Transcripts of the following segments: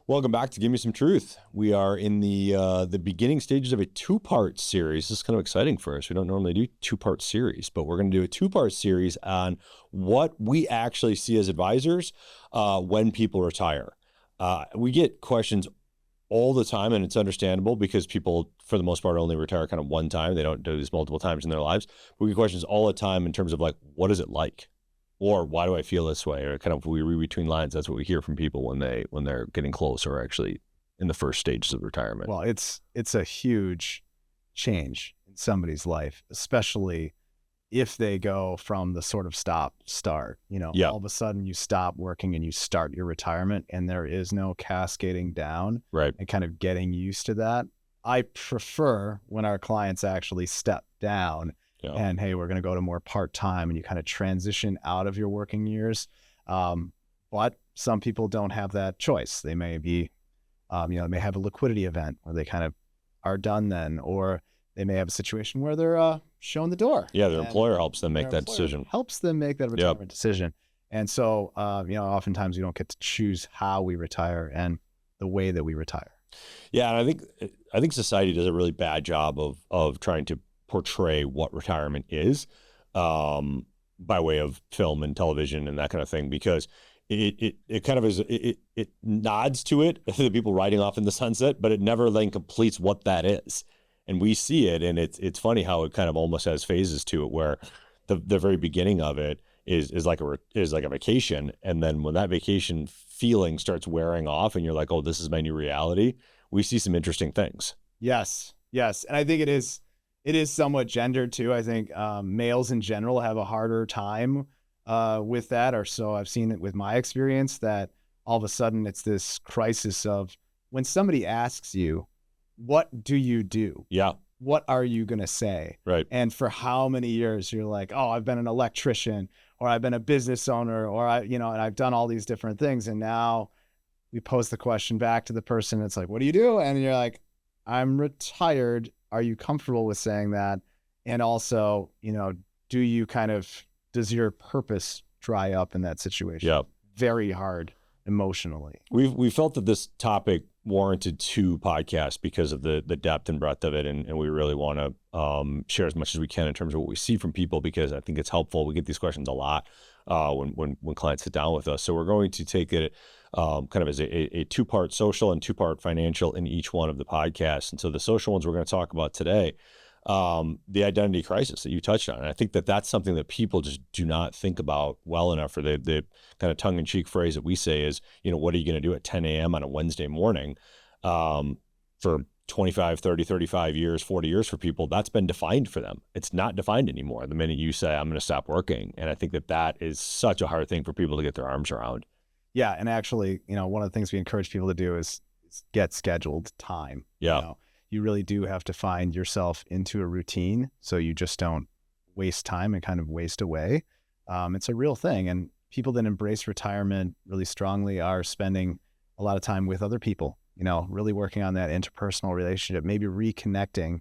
Welcome back to Gimme Some Truth. We are in the beginning stages of a two-part series. This is kind of exciting for us. We don't normally do two-part series, but we're going to do a two-part series on what we actually see as advisors when people retire. We get questions all the time, and it's understandable because people, for the most part, only retire kind of one time. They don't do this multiple times in their lives. But we get questions all the time in terms of like, what is it like? Or why do I feel this way? Or kind of we read between lines. That's what we hear from people when they're getting close or actually in the first stages of retirement. Well, it's a huge change in somebody's life, especially if they go from the sort of start. All of a sudden you stop working and you start your retirement, and there is no cascading down, right? And kind of getting used to that. I prefer when our clients actually step down. And hey, we're going to go to more part-time, and you kind of transition out of your working years. But some people don't have that choice. They may be, they may have a liquidity event where they kind of are done then, or they may have a situation where they're shown the door. Yeah, their employer helps them make that decision. Helps them make that retirement decision. And so, oftentimes we don't get to choose how we retire and the way that we retire. Yeah, and I think society does a really bad job of trying to portray what retirement is by way of film and television and that kind of thing, because it kind of is, it nods to it, the people riding off in the sunset, but it never then completes what that is. And we see it, and it's funny how it kind of almost has phases to it, where the very beginning of it is like a vacation, and then when that vacation feeling starts wearing off and you're like, oh, this is my new reality, we see some interesting things. Yes. And I think it is somewhat gendered too. I think males in general have a harder time with that, or so I've seen it with my experience, that all of a sudden it's this crisis of when somebody asks you, what do you do? Yeah. What are you going to say? Right. And for how many years you're like, oh, I've been an electrician, or I've been a business owner, or and I've done all these different things. And now we pose the question back to the person. It's like, what do you do? And you're like, I'm retired. Are you comfortable with saying that? And also, does your purpose dry up in that situation? Yeah. Very hard emotionally. We felt that this topic warranted two podcasts because of the depth and breadth of it. And we really want to share as much as we can in terms of what we see from people, because I think it's helpful. We get these questions a lot when clients sit down with us. So we're going to take it kind of as a two-part social and two-part financial in each one of the podcasts. And so the social ones we're going to talk about today, the identity crisis that you touched on. And I think that that's something that people just do not think about well enough. Or the kind of tongue-in-cheek phrase that we say is, what are you going to do at 10 a.m. on a Wednesday morning? For 25, 30, 35 years, 40 years for people, that's been defined for them. It's not defined anymore the minute you say, I'm going to stop working. And I think that is such a hard thing for people to get their arms around. Yeah. And actually, one of the things we encourage people to do is get scheduled time. Yeah. You really do have to find yourself into a routine so you just don't waste time and kind of waste away. It's a real thing. And people that embrace retirement really strongly are spending a lot of time with other people, really working on that interpersonal relationship, maybe reconnecting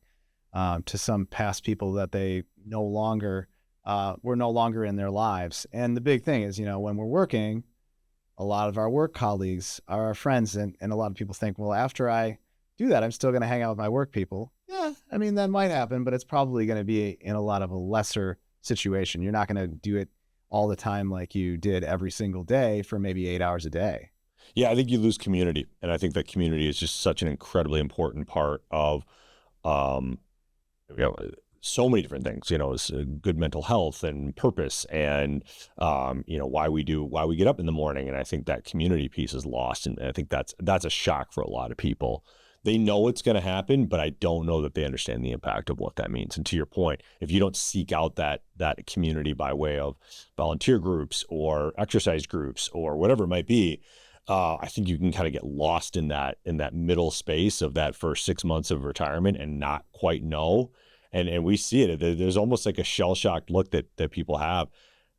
to some past people that they were no longer in their lives. And the big thing is, when we're working, a lot of our work colleagues are our friends. And a lot of people think, well, after I do that, I'm still going to hang out with my work people. Yeah, I mean, that might happen, but it's probably going to be in a lot of a lesser situation. You're not going to do it all the time like you did every single day for maybe 8 hours a day. Yeah, I think you lose community. And I think that community is just such an incredibly important part of so many different things, is good mental health and purpose and, why we get up in the morning. And I think that community piece is lost. And I think that's a shock for a lot of people. They know it's going to happen, but I don't know that they understand the impact of what that means. And to your point, if you don't seek out that community by way of volunteer groups or exercise groups or whatever it might be, I think you can kind of get lost in that middle space of that first 6 months of retirement and not quite know. And we see it. There's almost like a shell-shocked look that people have.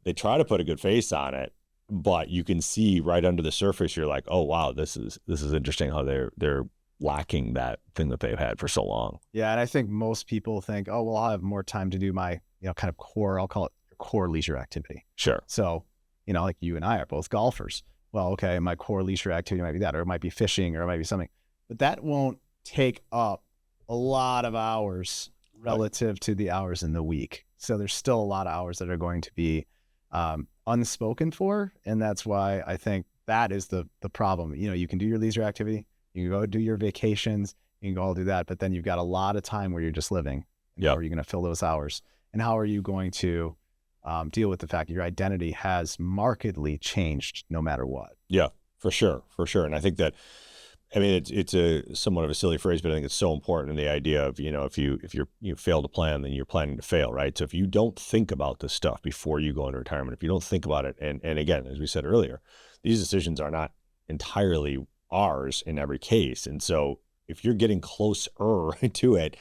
They try to put a good face on it, but you can see right under the surface, you're like, oh wow, this is interesting how they're lacking that thing that they've had for so long. Yeah. And I think most people think, oh, well, I'll have more time to do my, kind of core, I'll call it core leisure activity. Sure. So, like you and I are both golfers. well, okay, my core leisure activity might be that, or it might be fishing, or it might be something, but that won't take up a lot of hours relative to the hours in the week. So there's still a lot of hours that are going to be unspoken for. And that's why I think that is the problem. You know, you can do your leisure activity, you can go do your vacations, you can go all do that, but then you've got a lot of time where you're just living. And how are you going to fill those hours? And how are you going to deal with the fact that your identity has markedly changed no matter what? Yeah, for sure. And I think that, I mean, it's a somewhat of a silly phrase, but I think it's so important in the idea of, you know, if you fail to plan, then you're planning to fail, right? So if you don't think about this stuff before you go into retirement, if you don't think about it, and again, as we said earlier, these decisions are not entirely ours in every case. And so if you're getting closer to it,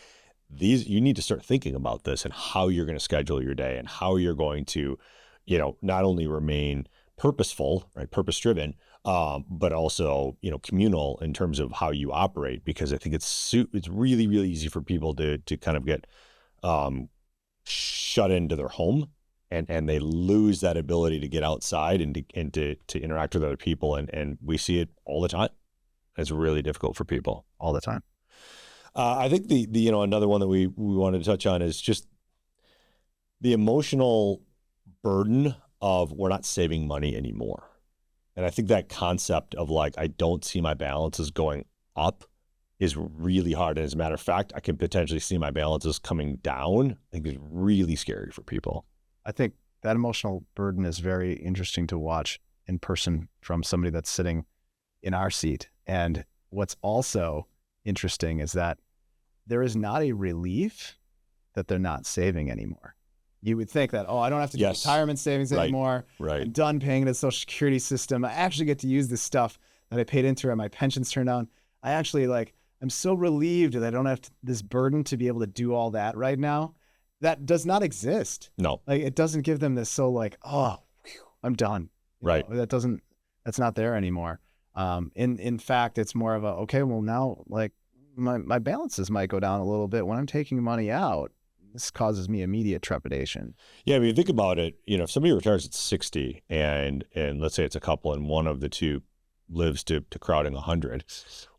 you need to start thinking about this and how you're going to schedule your day and how you're going to, you know, not only remain purposeful, right, purpose driven, but also, you know, communal in terms of how you operate, because I think it's really, really easy for people to kind of get shut into their home, and they lose that ability to get outside and to interact with other people, and we see it all the time. It's really difficult for people all the time. I think the you know, another one that we wanted to touch on is just the emotional burden of we're not saving money anymore. And I think that concept of like, I don't see my balances going up is really hard. And as a matter of fact, I can potentially see my balances coming down. I think it's really scary for people. I think that emotional burden is very interesting to watch in person from somebody that's sitting in our seat. And what's also interesting is that there is not a relief that they're not saving anymore. You would think that, oh, I don't have to do retirement savings anymore. Right. I'm done paying into the Social Security system. I actually get to use this stuff that I paid into and my pension's turned on. I actually I'm so relieved that I don't have this burden to be able to do all that right now. That does not exist. No. Like, it doesn't give them this oh, whew, I'm done. Right. That's not there anymore. In fact, it's more of a, okay, well now, like, my balances might go down a little bit when I'm taking money out. This causes me immediate trepidation. Yeah, I mean, think about it. You know, if somebody retires at 60 and let's say it's a couple and one of the two lives to crowding 100,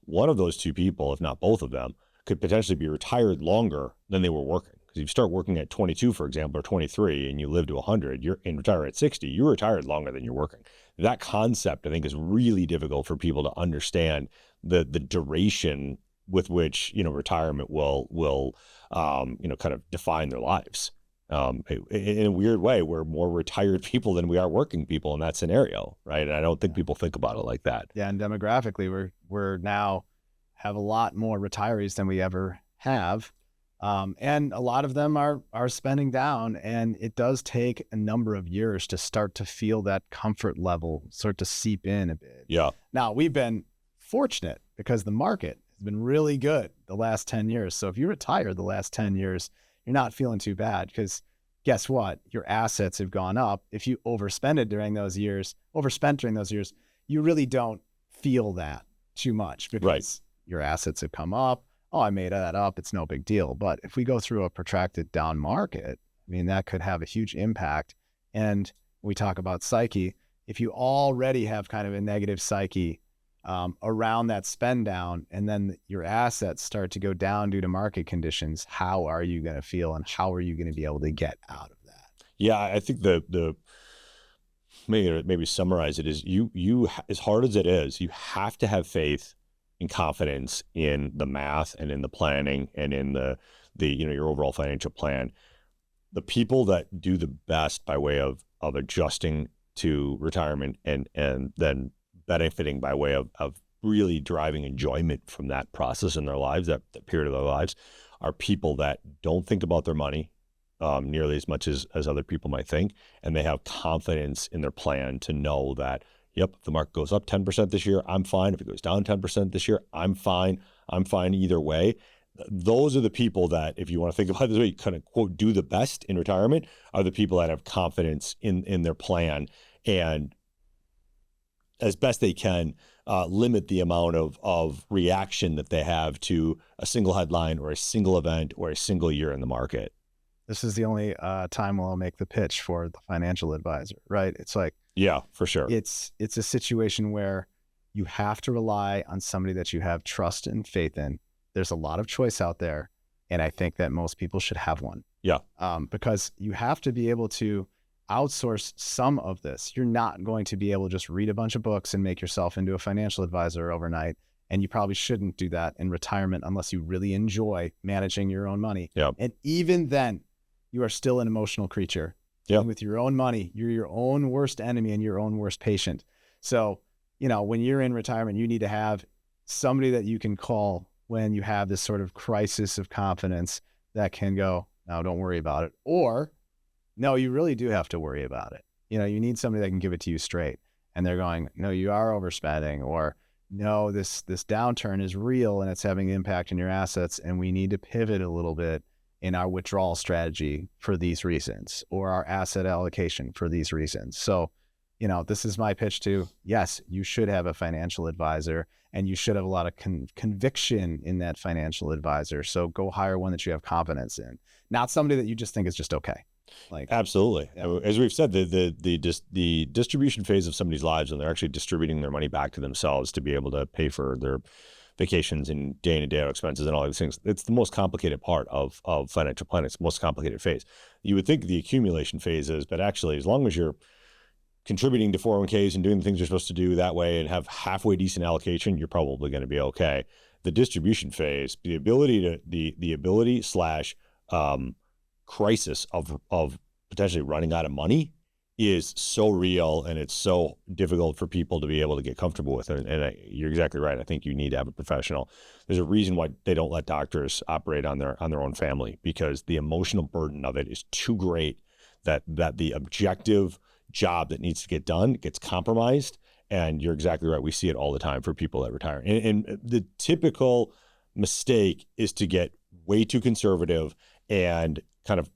one of those two people, if not both of them, could potentially be retired longer than they were working. Because if you start working at 22, for example, or 23, and you live to 100, you're and retire at 60, you're retired longer than you're working. That concept, I think, is really difficult for people to understand the duration with which, you know, retirement will you know, kind of define their lives. In a weird way, we're more retired people than we are working people in that scenario, right? And I don't think people think about it like that. Yeah, and demographically, we're now have a lot more retirees than we ever have, and a lot of them are spending down, and it does take a number of years to start to feel that comfort level start to seep in a bit. Yeah. Now, we've been fortunate because the market has been really good the last 10 years. So if you retire the last 10 years, you're not feeling too bad, because guess what? Your assets have gone up. If you overspent during those years, you really don't feel that too much, because your assets have come up. Oh, I made that up. It's no big deal. But if we go through a protracted down market, I mean, that could have a huge impact. And we talk about psyche. If you already have kind of a negative psyche around that spend down, and then your assets start to go down due to market conditions, how are you going to feel, and how are you going to be able to get out of that? Yeah, I think the maybe summarize it is you as hard as it is, you have to have faith and confidence in the math and in the planning and in the you know, your overall financial plan. The people that do the best by way of adjusting to retirement and then benefiting by way of really driving enjoyment from that process in their lives, that period of their lives, are people that don't think about their money nearly as much as other people might think. And they have confidence in their plan to know that, yep, if the market goes up 10% this year, I'm fine. If it goes down 10% this year, I'm fine. I'm fine either way. Those are the people that, if you want to think about it this way, you kind of quote, do the best in retirement, are the people that have confidence in their plan, and as best they can, limit the amount of reaction that they have to a single headline or a single event or a single year in the market. This is the only time I'll make the pitch for the financial advisor, right? It's like, Yeah, for sure. It's a situation where you have to rely on somebody that you have trust and faith in. There's a lot of choice out there, and I think that most people should have one. Yeah. Because you have to be able to outsource some of this. You're not going to be able to just read a bunch of books and make yourself into a financial advisor overnight. And you probably shouldn't do that in retirement unless you really enjoy managing your own money. Yeah. And even then, you are still an emotional creature. Yeah. And with your own money, you're your own worst enemy and your own worst patient. So, when you're in retirement, you need to have somebody that you can call when you have this sort of crisis of confidence that can go, no, don't worry about it. Or, no, you really do have to worry about it. You need somebody that can give it to you straight. And they're going, no, you are overspending, or no, this downturn is real and it's having an impact on your assets. And we need to pivot a little bit in our withdrawal strategy for these reasons, or our asset allocation for these reasons. So, this is my pitch to, yes, you should have a financial advisor, and you should have a lot of conviction in that financial advisor. So go hire one that you have confidence in, not somebody that you just think is just okay. Absolutely. Yeah. As we've said, the distribution phase of somebody's lives, when they're actually distributing their money back to themselves to be able to pay for their vacations and day in and day out expenses and all these things, it's the most complicated part of financial planning. It's the most complicated phase. You would think the accumulation phase is, but actually, as long as you're contributing to 401ks and doing the things you're supposed to do that way and have halfway decent allocation, you're probably going to be okay. The distribution phase, the ability slash crisis of potentially running out of money is so real, and it's so difficult for people to be able to get comfortable with it. And you're exactly right. I think you need to have a professional. There's a reason why they don't let doctors operate on their own family, because the emotional burden of it is too great that the objective job that needs to get done gets compromised. And you're exactly right. We see it all the time for people that retire. And the typical mistake is to get way too conservative and kind of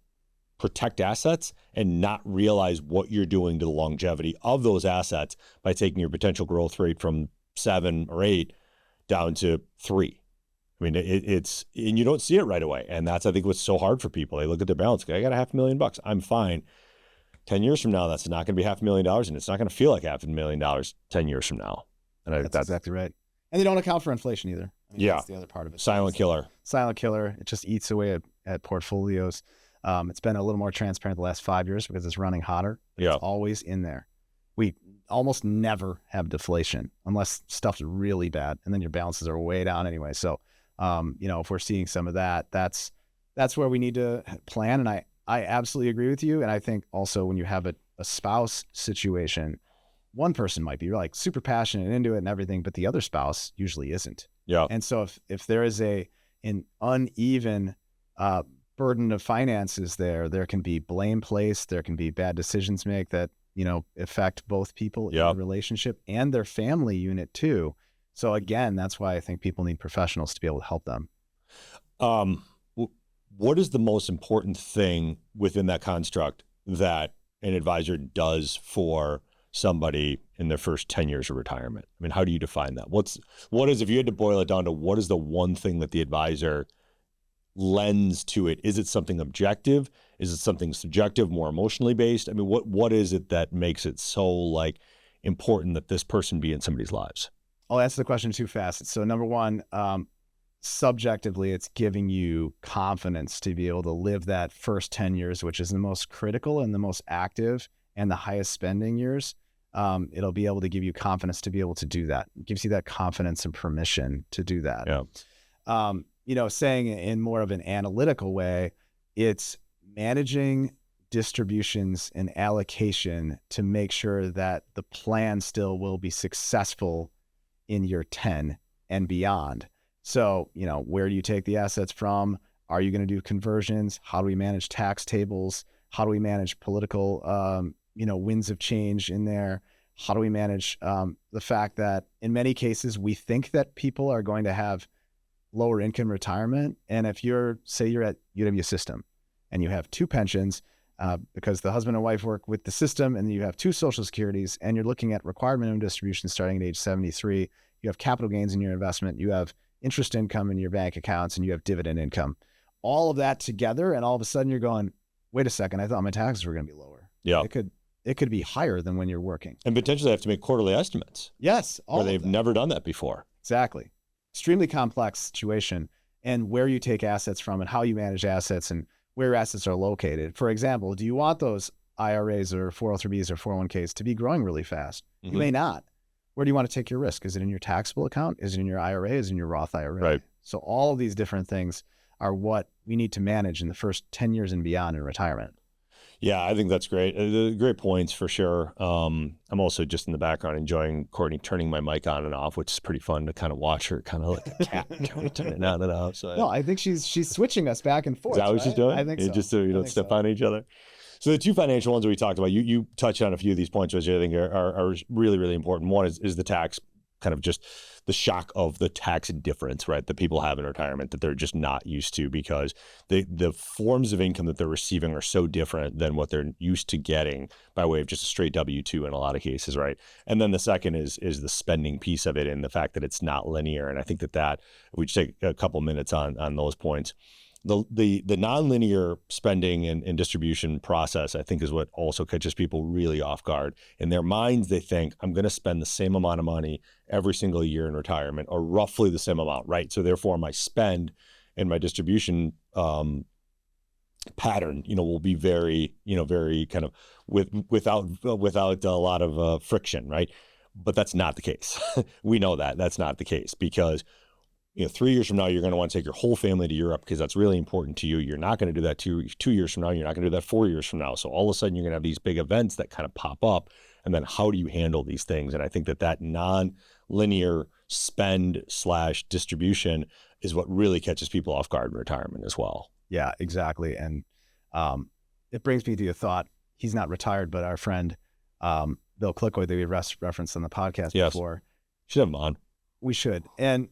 protect assets and not realize what you're doing to the longevity of those assets by taking your potential growth rate from 7 or 8 down to 3. I mean, it's, and you don't see it right away. And that's, I think, what's so hard for people. They look at their balance. I got $500,000. I'm fine. 10 years from now, that's not going to be $500,000, and it's not going to feel like $500,000 10 years from now. And that's exactly right. And they don't account for inflation either. That's the other part of it. Silent killer. It just eats away at portfolios. It's been a little more transparent the last 5 years because it's running hotter. It's always in there. We almost never have deflation unless stuff's really bad, and then your balances are way down anyway. So, if we're seeing some of that, that's where we need to plan. And I absolutely agree with you. And I think also when you have a spouse situation, one person might be like super passionate and into it and everything, but the other spouse usually isn't. Yeah. And so if there is an uneven burden of finances there can be blame placed, there can be bad decisions made that, affect both people in the relationship and their family unit too. So again, that's why I think people need professionals to be able to help them. What is the most important thing within that construct that an advisor does for somebody in their first 10 years of retirement? I mean, how do you define that? What is, if you had to boil it down to, what is the one thing that the advisor lends to it? Is it something objective? Is it something subjective, more emotionally based? I mean, what is it that makes it so important that this person be in somebody's lives? I'll answer the question too fast. So number one, subjectively, it's giving you confidence to be able to live that first 10 years, which is the most critical and the most active and the highest spending years. It'll be able to give you confidence to be able to do that. It gives you that confidence and permission to do that. Yeah. Saying in more of an analytical way, it's managing distributions and allocation to make sure that the plan still will be successful in year 10 and beyond. So, where do you take the assets from? Are you going to do conversions? How do we manage tax tables? How do we manage political, winds of change in there? How do we manage the fact that in many cases, we think that people are going to have lower income retirement. And if you're at UW System and you have 2 pensions because the husband and wife work with the system, and you have 2 Social Securities, and you're looking at required minimum distributions starting at age 73, you have capital gains in your investment, you have interest income in your bank accounts, and you have dividend income, all of that together. And all of a sudden you're going, wait a second, I thought my taxes were going to be lower. Yeah. It it could be higher than when you're working. And potentially they have to make quarterly estimates. Yes. Or they've never done that before. Exactly. Extremely complex situation, and where you take assets from and how you manage assets and where assets are located. For example, do you want those IRAs or 403Bs or 401Ks to be growing really fast? Mm-hmm. You may not. Where do you want to take your risk? Is it in your taxable account? Is it in your IRA? Is it in your Roth IRA? Right. So all of these different things are what we need to manage in the first 10 years and beyond in retirement. Yeah, I think that's great. Great points for sure. I'm also just in the background enjoying Courtney turning my mic on and off, which is pretty fun to kind of watch her, kind of like a cat, turn it on and off. So no, I think she's switching us back and forth. Is that what she's doing? I think so. Just so you don't step on each other. So the two financial ones that we talked about, you touched on a few of these points, which I think are really, really important. One is the tax, kind of just the shock of the tax difference, right, that people have in retirement that they're just not used to, because the forms of income that they're receiving are so different than what they're used to getting by way of just a straight W-2 in a lot of cases, right? And then the second is the spending piece of it and the fact that it's not linear. And I think that if we just take a couple minutes on those points. The nonlinear spending and distribution process, I think, is what also catches people really off guard. In their minds, they think, I'm going to spend the same amount of money every single year in retirement, or roughly the same amount, right? So therefore, my spend and my distribution pattern, will be very kind of without a lot of friction, right? But that's not the case. We know that that's not the case, because 3 years from now, you're going to want to take your whole family to Europe because that's really important to you. You're not going to do that 2 years from now. You're not going to do that 4 years from now. So all of a sudden, you're going to have these big events that kind of pop up. And then how do you handle these things? And I think that non-linear spend / distribution is what really catches people off guard in retirement as well. Yeah, exactly. And it brings me to a thought. He's not retired, but our friend, Bill Clickoy, that we referenced on the podcast before. Should have him on. We should. And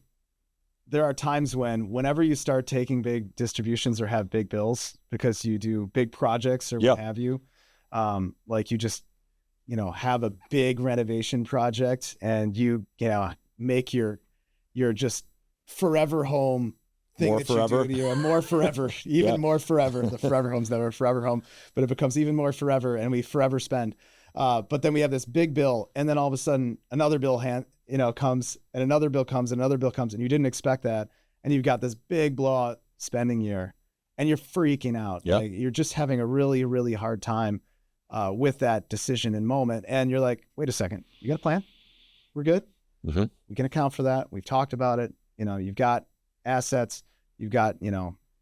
there are times whenever you start taking big distributions or have big bills because you do big projects or what have you, like you just, have a big renovation project and you make your just forever home thing more that forever. You do more forever, even more forever. The forever home's never a forever home, but it becomes even more forever and we forever spend. But then we have this big bill and then all of a sudden another bill comes and another bill comes and another bill comes and you didn't expect that. And you've got this big blowout spending year and you're freaking out. Yep. Like, you're just having a really, really hard time with that decision and moment. And you're like, wait a second, you got a plan? We're good. Mm-hmm. We can account for that. We've talked about it. You've got assets, you've got,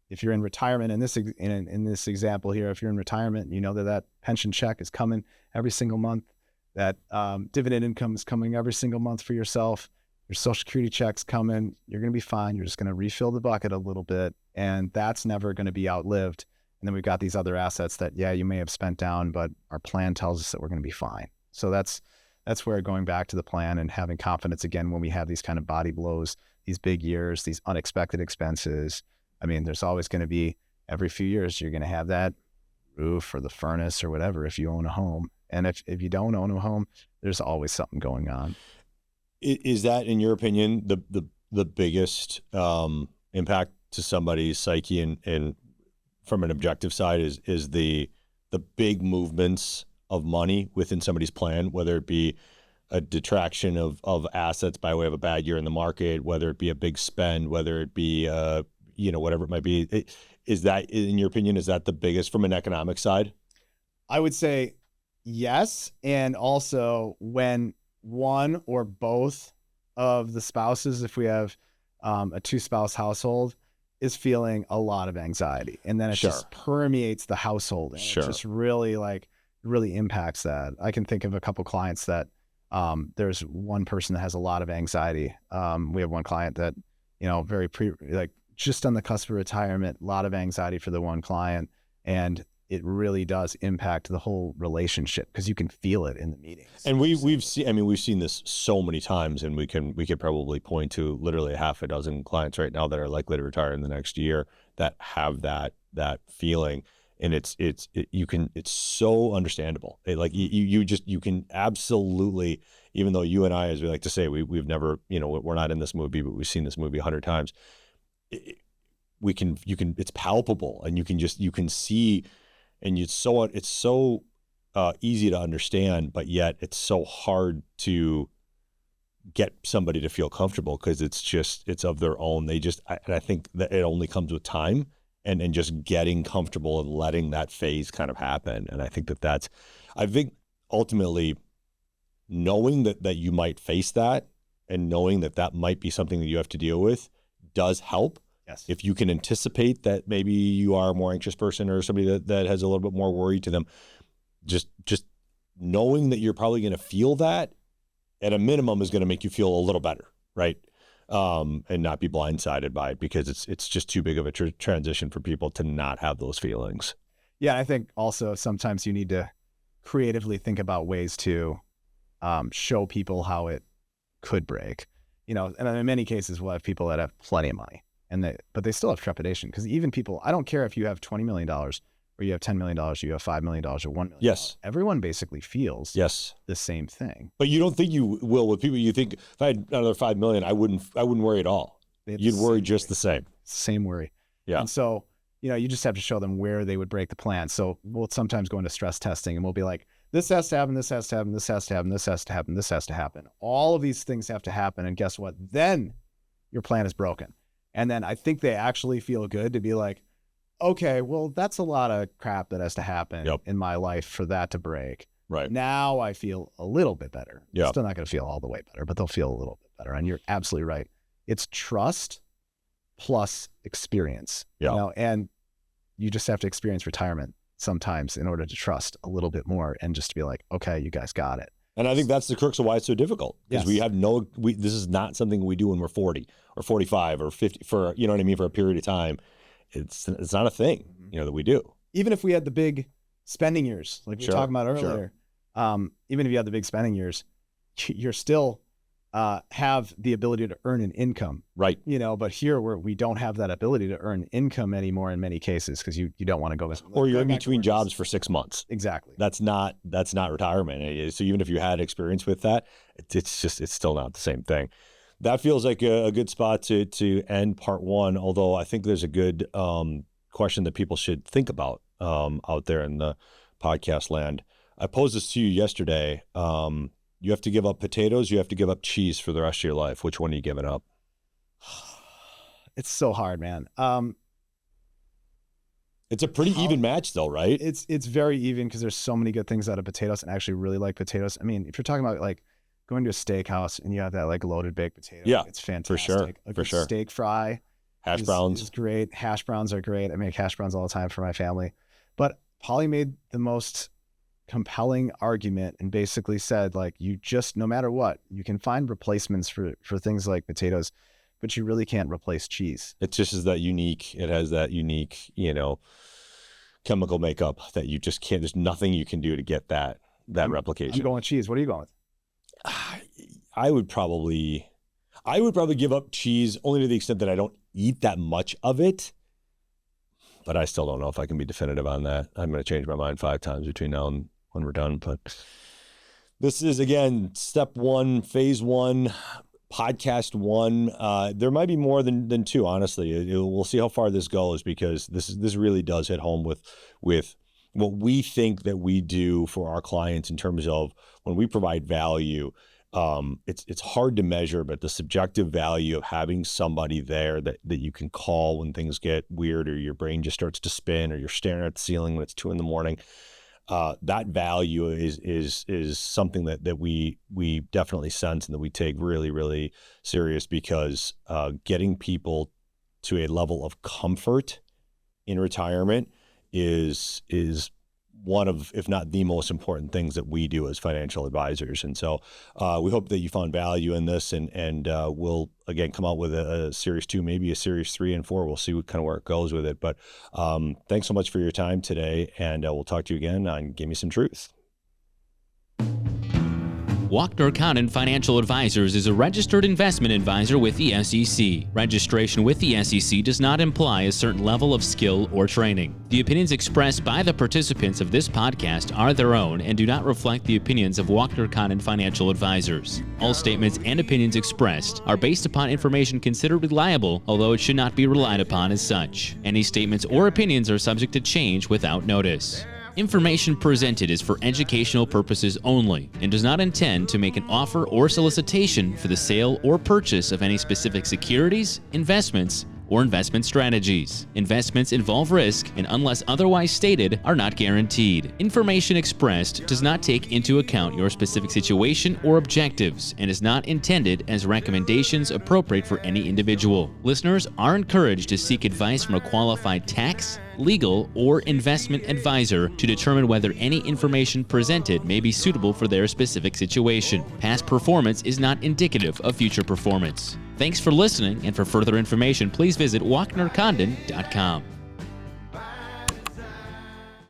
if you're in retirement in this example here, if you're in retirement, that pension check is coming every single month. That dividend income is coming every single month for yourself. Your Social Security check's coming. You're going to be fine. You're just going to refill the bucket a little bit, and that's never going to be outlived. And then we've got these other assets that, you may have spent down, but our plan tells us that we're going to be fine. So that's where going back to the plan and having confidence again when we have these kind of body blows, these big years, these unexpected expenses. I mean, there's always going to be, every few years, you're going to have that roof or the furnace or whatever if you own a home. And if you don't own a home, there's always something going on. Is that, in your opinion, the biggest impact to somebody's psyche and from an objective side is the big movements of money within somebody's plan, whether it be a detraction of assets by way of a bad year in the market, whether it be a big spend, whether it be whatever it might be. Is that, in your opinion, is that the biggest from an economic side? I would say yes. And also when one or both of the spouses, if we have a 2-spouse household, is feeling a lot of anxiety, and then it just permeates the household, and it just really impacts that. I can think of a couple clients that there's one person that has a lot of anxiety. We have one client that, just on the cusp of retirement, a lot of anxiety for the one client, and it really does impact the whole relationship because you can feel it in the meetings. And we've seen this so many times, and we could probably point to literally a half a dozen clients right now that are likely to retire in the next year that have that feeling. And it's so understandable. You can absolutely, even though you and I, as we like to say, we've never, we're not in this movie, but we've seen this movie 100 times. It's palpable, and you can see. And it's so easy to understand, but yet it's so hard to get somebody to feel comfortable because it's of their own. And I think that it only comes with time and just getting comfortable and letting that phase kind of happen. And I think I think ultimately knowing that you might face that and knowing that might be something that you have to deal with does help. Yes. If you can anticipate that maybe you are a more anxious person or somebody that has a little bit more worry to them, just knowing that you're probably going to feel that at a minimum is going to make you feel a little better, right? And not be blindsided by it, because it's just too big of a transition for people to not have those feelings. Yeah, I think also sometimes you need to creatively think about ways to show people how it could break. And in many cases we'll have people that have plenty of money but they still have trepidation, because even people, I don't care if you have $20 million or you have $10 million or you have $5 million or $1 million. Yes. Everyone basically feels the same thing. But you don't think you will with people. You think if I had another $5 million, I wouldn't worry at all. You'd worry just the same. Same worry. Yeah. And so, you just have to show them where they would break the plan. So we'll sometimes go into stress testing and we'll be like, this has to happen, this has to happen, this has to happen, this has to happen, this has to happen. All of these things have to happen. And guess what? Then your plan is broken. And then I think they actually feel good to be like, okay, well, that's a lot of crap that has to happen in my life for that to break. Right. Now I feel a little bit better. Yeah. Still not going to feel all the way better, but they'll feel a little bit better. And you're absolutely right. It's trust plus experience. Yeah. And you just have to experience retirement sometimes in order to trust a little bit more and just to be like, okay, you guys got it. And I think that's the crux of why it's so difficult, because Yes. this is not something we do when we're 40 or 45 or 50 for a period of time. It's not a thing, that we do. Even if we had the big spending years, like we were talking about earlier, even if you had the big spending years, you're still have the ability to earn an income. Right. But here we don't have that ability to earn income anymore in many cases, because you don't want to go. Or you're in between jobs for 6 months. Exactly. That's not retirement. So even if you had experience with that, it's still not the same thing. That feels like a good spot to end part one, although I think there's a good question that people should think about out there in the podcast land. I posed this to you yesterday. You have to give up potatoes, you have to give up cheese for the rest of your life. Which one are you giving up? It's so hard, man. It's a pretty even match though, right? It's very even, because there's so many good things out of potatoes, and I actually really like potatoes. I mean, if you're talking about like going to a steakhouse and you have that like loaded baked potato, it's fantastic. For sure. Steak fry. Hash browns is great. Hash browns are great. I make hash browns all the time for my family. But Polly made the most compelling argument and basically said, like, you just, no matter what, you can find replacements for things like potatoes, but you really can't replace cheese. It just is that unique. It has that unique, chemical makeup that you just can't, there's nothing you can do to get that replication. I'm going with cheese. What are you going with? I would probably give up cheese, only to the extent that I don't eat that much of it. But I still don't know if I can be definitive on that. I'm going to change my mind 5 times between now and when we're done. But this is, again, step 1, phase 1, podcast 1. There might be more than 2, honestly. We'll see how far this goes, because this really does hit home with what we think that we do for our clients in terms of when we provide value. It's hard to measure, but the subjective value of having somebody there that you can call when things get weird, or your brain just starts to spin, or you're staring at the ceiling when it's 2 a.m, that value is something that we definitely sense and that we take really, really serious, because getting people to a level of comfort in retirement is one of, if not the most important things that we do as financial advisors. And so we hope that you found value in this, and we'll, again, come out with a series 2, maybe a series 3 and 4. We'll see where it goes with it. But thanks so much for your time today, and we'll talk to you again on Gimme Some Truth. Walkner Condon Financial Advisors is a registered investment advisor with the SEC. Registration with the SEC does not imply a certain level of skill or training. The opinions expressed by the participants of this podcast are their own and do not reflect the opinions of Walkner Condon Financial Advisors. All statements and opinions expressed are based upon information considered reliable, although it should not be relied upon as such. Any statements or opinions are subject to change without notice. Information presented is for educational purposes only and does not intend to make an offer or solicitation for the sale or purchase of any specific securities, investments, or investment strategies. Investments involve risk and, unless otherwise stated, are not guaranteed. Information expressed does not take into account your specific situation or objectives and is not intended as recommendations appropriate for any individual. Listeners are encouraged to seek advice from a qualified tax, legal, or investment advisor to determine whether any information presented may be suitable for their specific situation. Past performance is not indicative of future performance. Thanks for listening, and for further information, please visit WalknerCondon.com.